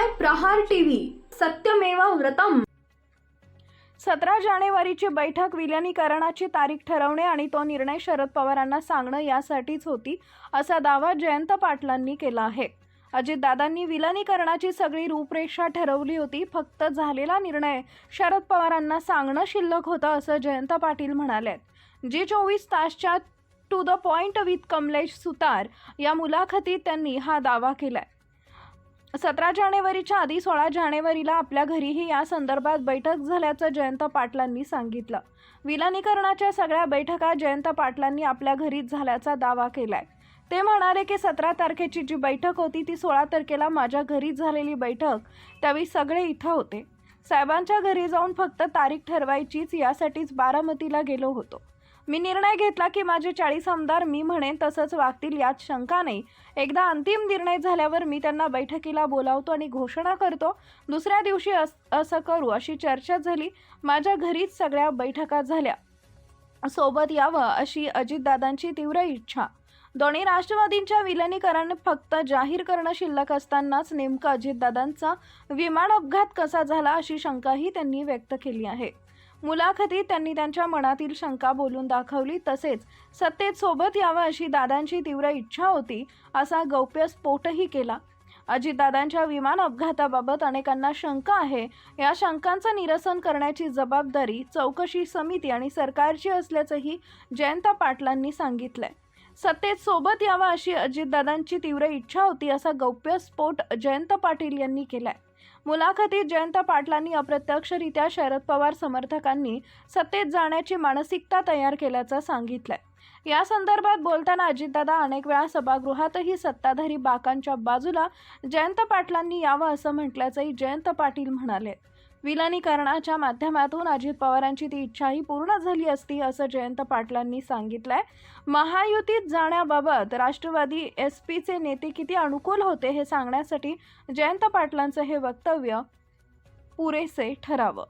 पाहताय प्रहार टीव्ही, सत्यमेव व्रतम। 17 जानेवारीची बैठक विलिनीकरणाची तारीख ठरवणे आणि तो निर्णय शरद पवारांना सांगणं यासाठीच होती, असा दावा जयंत पाटलांनी केला आहे। अजितदादांनी विलिनीकरणाची सगळी रूपरेषा ठरवली होती, फक्त झालेला निर्णय शरद पवारांना सांगणं शिल्लक होतं, असं जयंत पाटील म्हणाले। जी 24 तासच्या to the point with Kamlesh Sutar या मुलाखतीत त्यांनी हा दावा केलाय। 17 जानेवारीच्या आधी 16 जानेवारीला आपल्या घरीही या संदर्भात बैठक झाल्याचं जयंत पाटलांनी सांगितलं। विलिनीकरणाच्या सगळ्या बैठका जयंत पाटलांनी आपल्या घरीच झाल्याचा दावा केलाय। ते म्हणाले की 17 तारखेची जी बैठक होती ती 16 तारखेला माझ्या घरीच झालेली बैठक, त्यावेळी सगळे इथं होते। साहेबांच्या घरी जाऊन फक्त तारीख ठरवायचीच यासाठीच बारामतीला गेलो होतो। मी निर्णय घेतला की माझे 40 आमदार मी म्हणेन तसंच वागतील यात शंका नाही। एकदा अंतिम निर्णय झाल्यावर मी त्यांना बैठकीला बोलावतो आणि घोषणा करतो, दुसऱ्या दिवशी असं करू अशी चर्चा झाली। माझ्या घरीच सगळ्या बैठका झाल्या, सोबत यावं अशी अजितदादांची तीव्र इच्छा। दोन्ही राष्ट्रवादींच्या विलिनीकरण फक्त जाहीर करणं शिल्लक असतानाच नेमकं अजितदादांचा विमान अपघात कसा झाला अशी शंकाही त्यांनी व्यक्त केली आहे। मुलाखतीत त्यांनी त्यांच्या मनातील शंका बोलून दाखवली, तसेच सत्तेत सोबत यावं अशी दादांची तीव्र इच्छा होती असा गौप्यस्फोटही केला। अजितदादांच्या विमान अपघाताबाबत अनेकांना शंका आहे, या शंकांचं निरसन करण्याची जबाबदारी चौकशी समिती आणि सरकारची असल्याचंही जयंत पाटलांनी सांगितलंय। सत्तेत सोबत यावं अशी अजितदादांची तीव्र इच्छा होती असा गौप्यस्फोट जयंत पाटील यांनी केलाय। मुलाखतीत जयंत पाटलांनी अप्रत्यक्षरित्या शरद पवार समर्थकांनी सत्तेत जाण्याची मानसिकता तयार केल्याचं सांगितलंय। या संदर्भात बोलताना अजितदादा अनेक वेळा सभागृहातही सत्ताधारी बाकांच्या बाजूला जयंत पाटलांनी यावं असं म्हटल्याचंही जयंत पाटील म्हणाले। विलिनीकरणाच्या माध्यमातून अजित पवारांची ती इच्छाही पूर्ण झाली असती असं जयंत पाटलांनी सांगितलंय। महायुतीत जाण्याबाबत राष्ट्रवादी एसपीचे नेते किती अनुकूल होते हे सांगण्यासाठी जयंत पाटलांचं हे वक्तव्य पुरेसे ठरावं।